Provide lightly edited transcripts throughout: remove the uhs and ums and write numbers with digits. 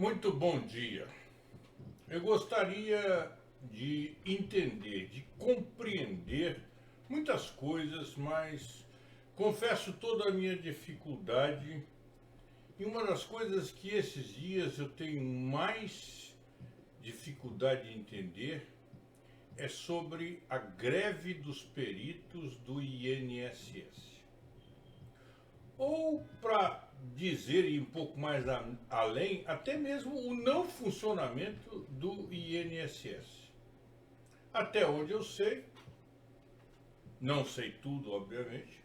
Muito bom dia. Eu gostaria de entender, de compreender muitas coisas, mas confesso toda a minha dificuldade. E uma das coisas que esses dias eu tenho mais dificuldade de entender é sobre a greve dos peritos do INSS. Ou, para dizer e um pouco mais além, até mesmo o não funcionamento do INSS. Até onde eu sei, não sei tudo, obviamente,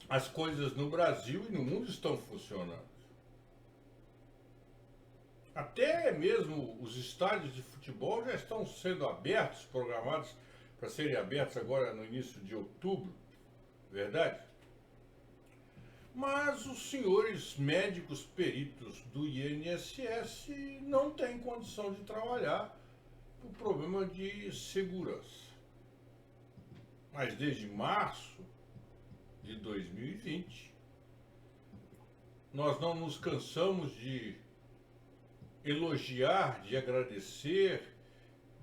as coisas no Brasil e no mundo estão funcionando. Até mesmo os estádios de futebol já estão sendo abertos, programados para serem abertos agora no início de outubro, verdade? Mas os senhores médicos peritos do INSS não têm condição de trabalhar por problema de segurança. Mas desde março de 2020, nós não nos cansamos de elogiar, de agradecer,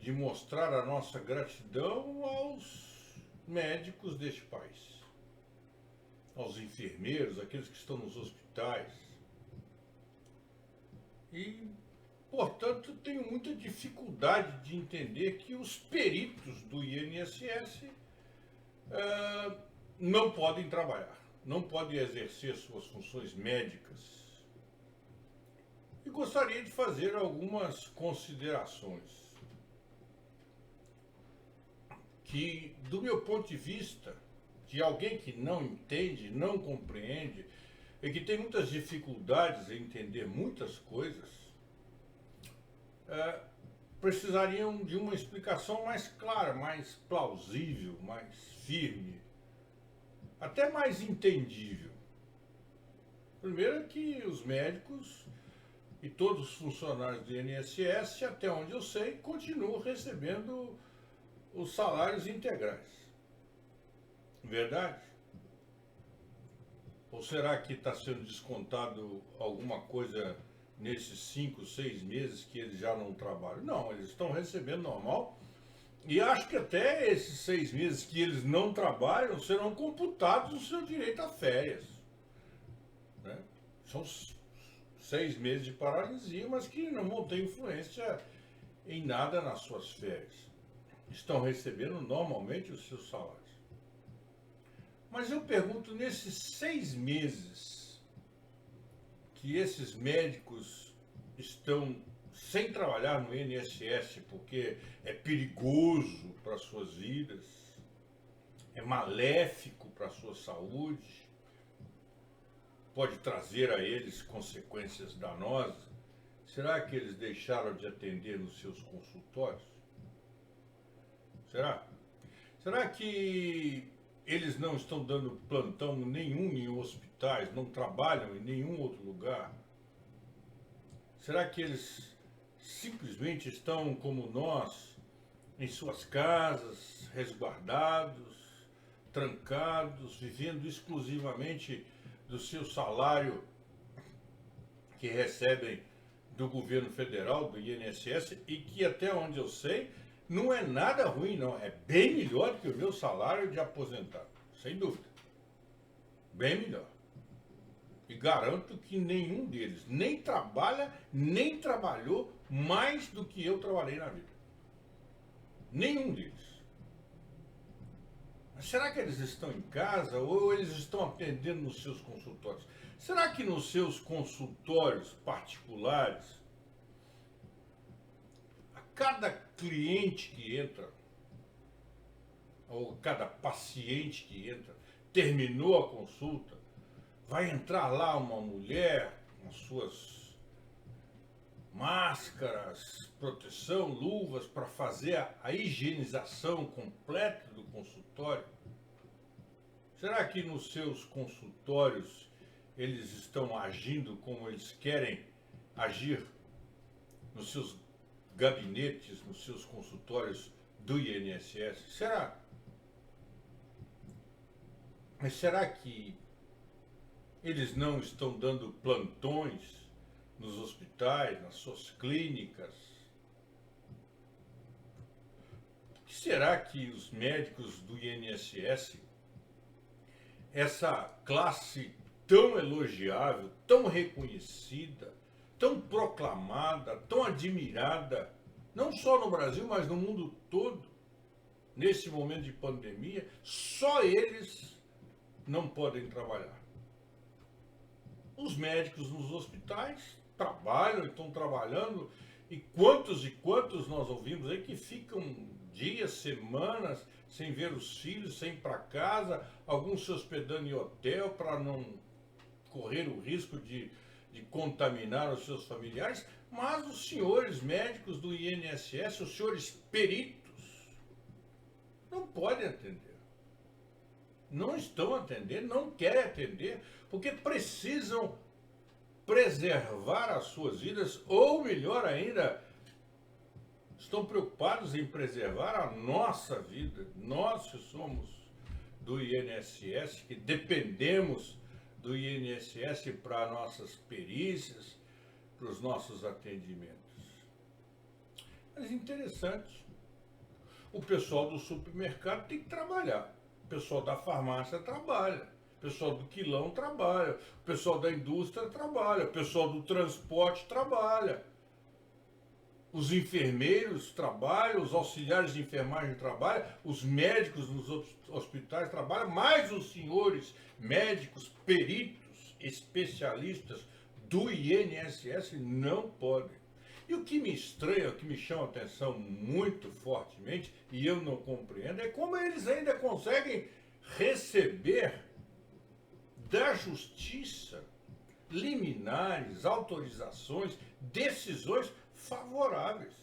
de mostrar a nossa gratidão aos médicos deste país, aos enfermeiros, aqueles que estão nos hospitais. E, portanto, tenho muita dificuldade de entender que os peritos do INSS não podem trabalhar, não podem exercer suas funções médicas. E gostaria de fazer algumas considerações que, do meu ponto de vista, de alguém que não entende, não compreende e que tem muitas dificuldades em entender muitas coisas, precisariam de uma explicação mais clara, mais plausível, mais firme, até mais entendível. Primeiro é que os médicos e todos os funcionários do INSS, até onde eu sei, continuam recebendo os salários integrais. Verdade? Ou será que está sendo descontado alguma coisa nesses 5, 6 meses que eles já não trabalham? Não, eles estão recebendo normal. E acho que até esses 6 meses que eles não trabalham serão computados no seu direito a férias. Né? São 6 meses de paralisia, mas que não vão ter influência em nada nas suas férias. Estão recebendo normalmente os seus salários. Mas eu pergunto, nesses 6 meses que esses médicos estão sem trabalhar no INSS porque é perigoso para suas vidas, é maléfico para a sua saúde, pode trazer a eles consequências danosas, será que eles deixaram de atender nos seus consultórios? Será? Será que eles não estão dando plantão nenhum em hospitais, não trabalham em nenhum outro lugar? Será que eles simplesmente estão como nós, em suas casas, resguardados, trancados, vivendo exclusivamente do seu salário que recebem do governo federal, do INSS, e que até onde eu sei, não é nada ruim, não. É bem melhor do que o meu salário de aposentado, sem dúvida. Bem melhor. E garanto que nenhum deles nem trabalha, nem trabalhou mais do que eu trabalhei na vida. Nenhum deles. Mas será que eles estão em casa ou eles estão atendendo nos seus consultórios? Será que nos seus consultórios particulares, a cada cliente que entra, ou cada paciente que entra, terminou a consulta, vai entrar lá uma mulher com suas máscaras, proteção, luvas, para fazer a higienização completa do consultório? Será que nos seus consultórios eles estão agindo como eles querem agir nos seus gabinetes, nos seus consultórios do INSS? Será? Mas será que eles não estão dando plantões nos hospitais, nas suas clínicas. O que será que os médicos do INSS, essa classe tão elogiável, tão reconhecida, tão proclamada, tão admirada, não só no Brasil, mas no mundo todo, nesse momento de pandemia, só eles não podem trabalhar. Os médicos nos hospitais trabalham, estão trabalhando, e quantos nós ouvimos aí que ficam dias, semanas, sem ver os filhos, sem ir para casa, alguns se hospedando em hotel para não correr o risco de contaminar os seus familiares, mas os senhores médicos do INSS, os senhores peritos, não podem atender. Não estão atendendo, não querem atender, porque precisam preservar as suas vidas, ou melhor ainda, estão preocupados em preservar a nossa vida. Nós que somos do INSS, que dependemos do INSS para nossas perícias, para os nossos atendimentos. Mas interessante, o pessoal do supermercado tem que trabalhar, o pessoal da farmácia trabalha, o pessoal do quilão trabalha, o pessoal da indústria trabalha, o pessoal do transporte trabalha, os enfermeiros trabalham, os auxiliares de enfermagem trabalham, os médicos nos hospitais trabalham, mas os senhores médicos, peritos, especialistas do INSS não podem. E o que me estranha, o que me chama a atenção muito fortemente, e eu não compreendo, é como eles ainda conseguem receber da justiça liminares, autorizações, decisões favoráveis.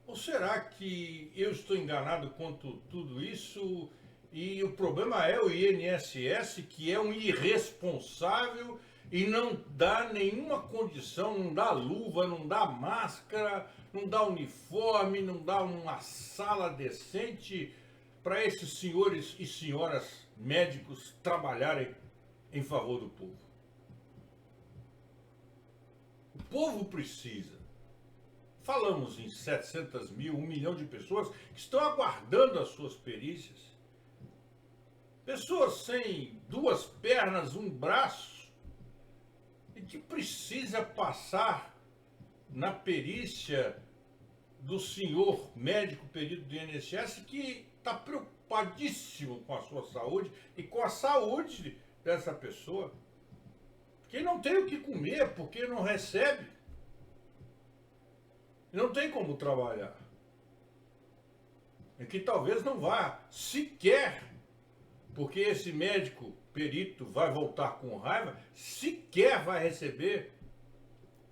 Ou será que eu estou enganado quanto tudo isso e o problema é o INSS, que é um irresponsável e não dá nenhuma condição, não dá luva, não dá máscara, não dá uniforme, não dá uma sala decente para esses senhores e senhoras médicos trabalharem em favor do povo? O povo precisa. Falamos em 700 mil, 1 milhão de pessoas que estão aguardando as suas perícias. Pessoas sem 2 pernas, 1 braço, e que precisa passar na perícia do senhor médico perito do INSS, que está preocupadíssimo com a sua saúde e com a saúde dessa pessoa. Que não tem o que comer, porque não recebe. Não tem como trabalhar. E que talvez não vá sequer, porque esse médico perito vai voltar com raiva, sequer vai receber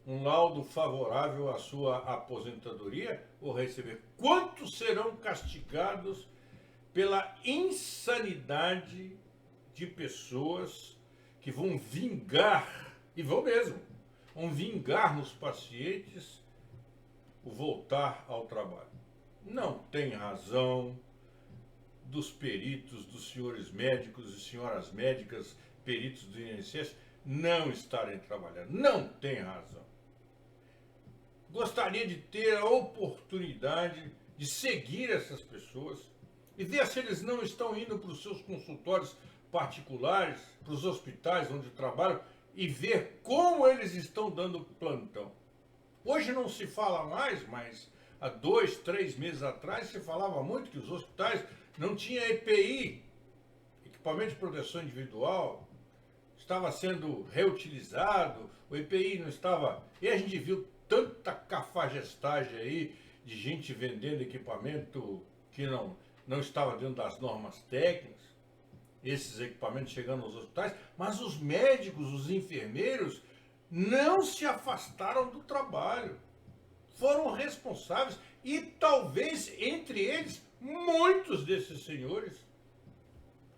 um laudo favorável à sua aposentadoria ou receber. Quantos serão castigados pela insanidade de pessoas que vão vingar, e vão mesmo, vão vingar nos pacientes o voltar ao trabalho? Não tem razão dos peritos, dos senhores médicos e senhoras médicas, peritos do INSS, não estarem trabalhando. Não tem razão. Gostaria de ter a oportunidade de seguir essas pessoas e ver se eles não estão indo para os seus consultórios particulares, para os hospitais onde trabalham, e ver como eles estão dando plantão. Hoje não se fala mais, mas há 2, 3 meses atrás se falava muito que os hospitais não tinham EPI, equipamento de proteção individual, estava sendo reutilizado, o EPI não estava... E a gente viu tanta cafajestagem aí de gente vendendo equipamento que não estava dentro das normas técnicas, esses equipamentos chegando aos hospitais, mas os médicos, os enfermeiros não se afastaram do trabalho, foram responsáveis, e talvez entre eles muitos desses senhores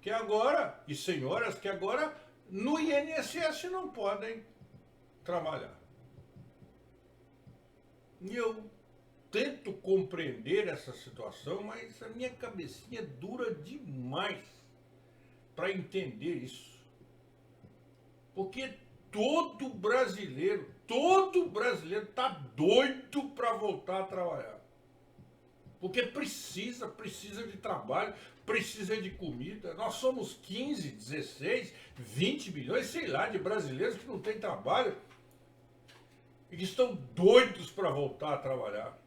que agora, e senhoras que agora no INSS não podem trabalhar. E eu tento compreender essa situação, mas a minha cabecinha é dura demais para entender isso. Porque todo brasileiro está doido para voltar a trabalhar. Porque precisa de trabalho, precisa de comida. Nós somos 15, 16, 20 milhões, sei lá, de brasileiros que não têm trabalho e que estão doidos para voltar a trabalhar.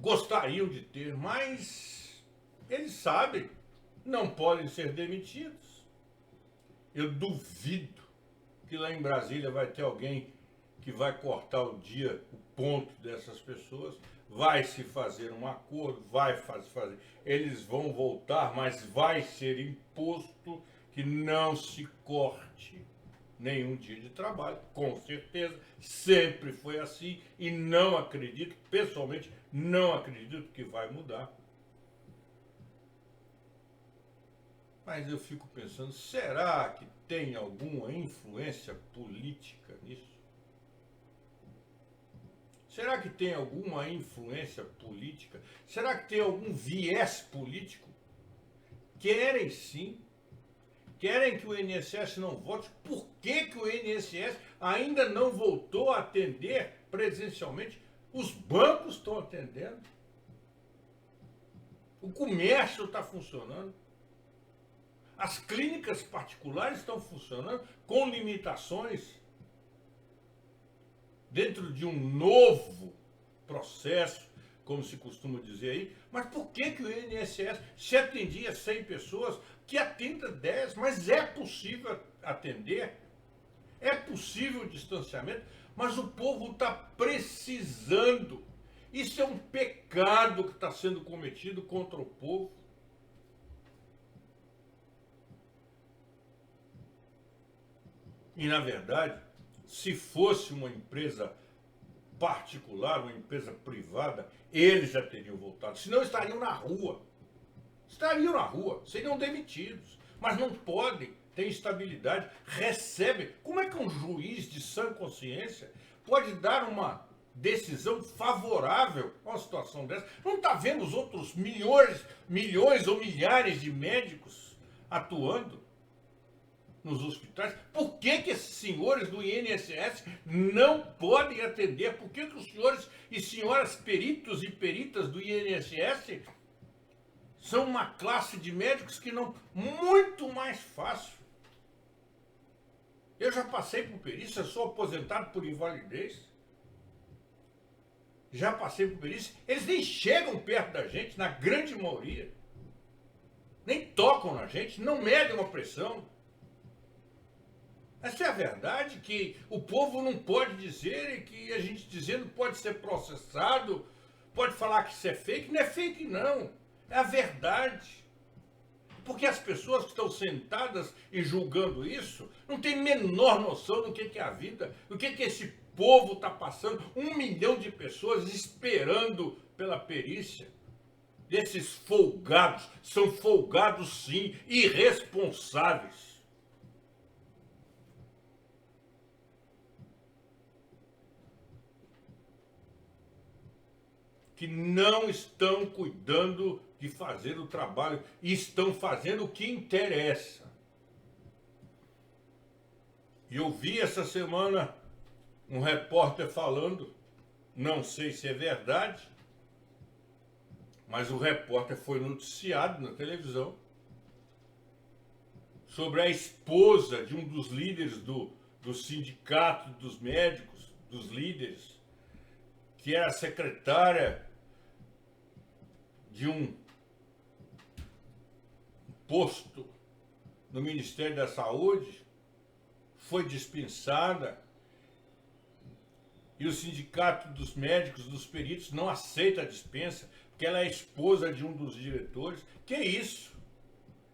Gostariam de ter, mas eles sabem, não podem ser demitidos. Eu duvido que lá em Brasília vai ter alguém que vai cortar o dia, o ponto dessas pessoas, vai se fazer um acordo, vai fazer. Eles vão voltar, mas vai ser imposto que não se corte nenhum dia de trabalho, com certeza, sempre foi assim e não acredito, pessoalmente, não acredito que vai mudar. Mas eu fico pensando, será que tem alguma influência política nisso? Será que tem alguma influência política? Será que tem algum viés político? Querem sim. Querem que o INSS não volte. Por que o INSS ainda não voltou a atender presencialmente? Os bancos estão atendendo. O comércio está funcionando. As clínicas particulares estão funcionando com limitações dentro de um novo processo, como se costuma dizer aí. Mas por que o INSS se atendia 100 pessoas, que atenda 10? Mas é possível atender, é possível o distanciamento, mas o povo está precisando. Isso é um pecado que está sendo cometido contra o povo. E, na verdade, se fosse uma empresa particular, uma empresa privada, eles já teriam voltado. Senão estariam na rua. Estariam na rua, seriam demitidos. Mas não podem, têm estabilidade, recebem. Como é que um juiz de sã consciência pode dar uma decisão favorável a uma situação dessa? Não está vendo os outros milhões ou milhares de médicos atuando nos hospitais? Por que esses senhores do INSS não podem atender? Por que os senhores e senhoras peritos e peritas do INSS são uma classe de médicos que não... Muito mais fácil. Eu já passei por perícia, sou aposentado por invalidez. Já passei por perícia. Eles nem chegam perto da gente, na grande maioria. Nem tocam na gente, não medem uma pressão. Essa é a verdade, que o povo não pode dizer, e que a gente dizendo pode ser processado, pode falar que isso é fake. Não é fake, não. É a verdade. Porque as pessoas que estão sentadas e julgando isso não têm menor noção do que é a vida, do que esse povo está passando. 1 milhão de pessoas esperando pela perícia. Desses folgados, são folgados sim, irresponsáveis. Que não estão cuidando de fazer o trabalho e estão fazendo o que interessa. E eu vi essa semana um repórter falando, não sei se é verdade, mas o repórter foi noticiado na televisão sobre a esposa de um dos líderes do sindicato dos médicos, dos líderes, que era secretária de um posto no Ministério da Saúde, foi dispensada, e o sindicato dos médicos, dos peritos, não aceita a dispensa, porque ela é esposa de um dos diretores. Que isso?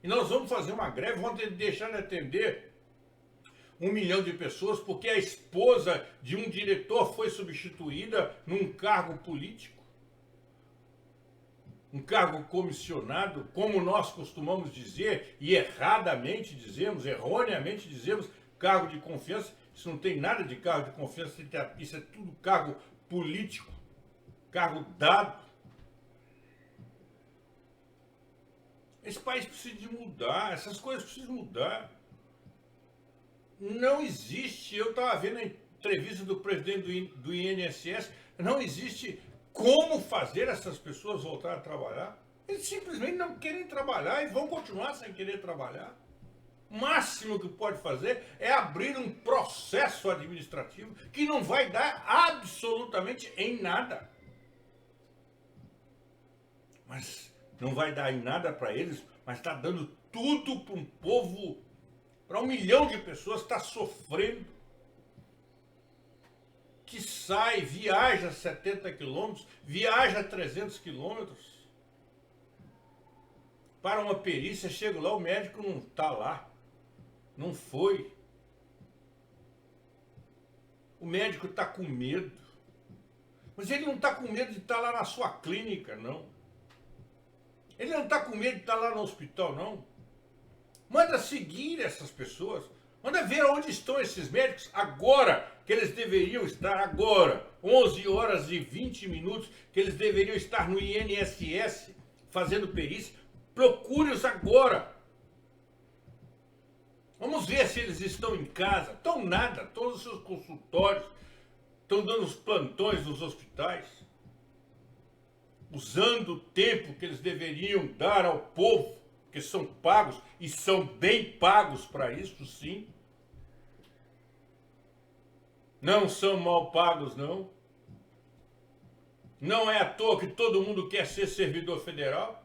E nós vamos fazer uma greve, vamos deixar de atender 1 milhão de pessoas, porque a esposa de um diretor foi substituída num cargo político, um cargo comissionado, como nós costumamos dizer, e erradamente dizemos, erroneamente dizemos, cargo de confiança. Isso não tem nada de cargo de confiança, isso é tudo cargo político, cargo dado. Esse país precisa de mudar, essas coisas precisam mudar. Não existe, eu estava vendo a entrevista do presidente do INSS, não existe como fazer essas pessoas voltar a trabalhar. Eles simplesmente não querem trabalhar e vão continuar sem querer trabalhar. O máximo que pode fazer é abrir um processo administrativo que não vai dar absolutamente em nada. Mas não vai dar em nada para eles, mas está dando tudo para um povo, para 1 milhão de pessoas que está sofrendo. Que sai, viaja 70 quilômetros, viaja 300 quilômetros para uma perícia, chega lá, o médico não está lá, não foi. O médico está com medo, mas ele não está com medo de estar lá na sua clínica, não. Ele não está com medo de estar lá no hospital, não. Manda seguir essas pessoas, manda ver onde estão esses médicos agora, que eles deveriam estar agora, 11 horas e 20 minutos, que eles deveriam estar no INSS fazendo perícia. Procure-os agora. Vamos ver se eles estão em casa. Estão nada, todos os seus consultórios, estão dando os plantões nos hospitais, usando o tempo que eles deveriam dar ao povo, que são pagos, e são bem pagos para isso, sim. Não são mal pagos, não. Não é à toa que todo mundo quer ser servidor federal.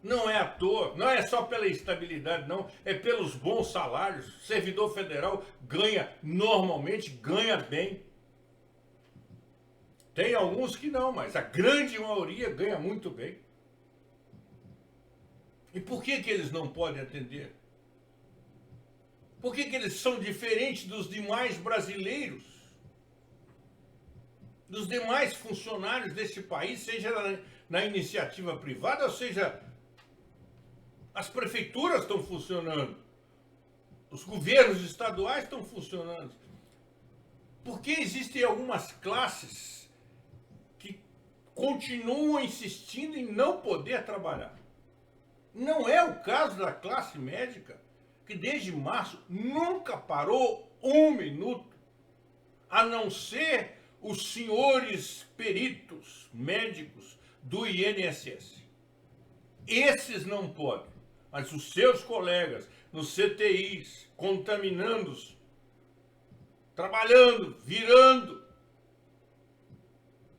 Não é à toa, não é só pela estabilidade, não, é pelos bons salários. O servidor federal ganha, normalmente ganha bem. Tem alguns que não, mas a grande maioria ganha muito bem. E por que eles não podem atender? Por que eles são diferentes dos demais brasileiros? Dos demais funcionários desse país, seja na iniciativa privada, ou seja, as prefeituras estão funcionando, os governos estaduais estão funcionando. Por que existem algumas classes que continuam insistindo em não poder trabalhar? Não é o caso da classe médica, que desde março nunca parou 1 minuto, a não ser os senhores peritos médicos do INSS. Esses não podem, mas os seus colegas nos CTIs, contaminando-os, trabalhando, virando,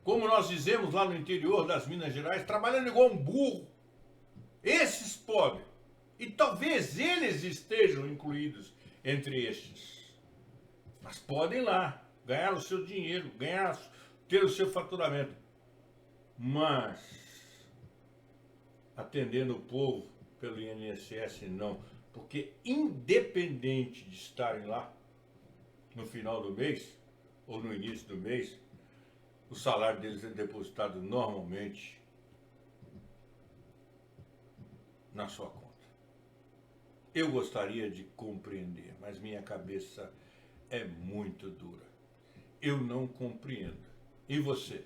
como nós dizemos lá no interior das Minas Gerais, trabalhando igual um burro. Esses podem. E talvez eles estejam incluídos entre estes. Mas podem lá, ganhar o seu dinheiro, ter o seu faturamento. Mas, atendendo o povo pelo INSS, não. Porque independente de estarem lá, no final do mês, ou no início do mês, o salário deles é depositado normalmente na sua conta. Eu gostaria de compreender, mas minha cabeça é muito dura. Eu não compreendo. E você?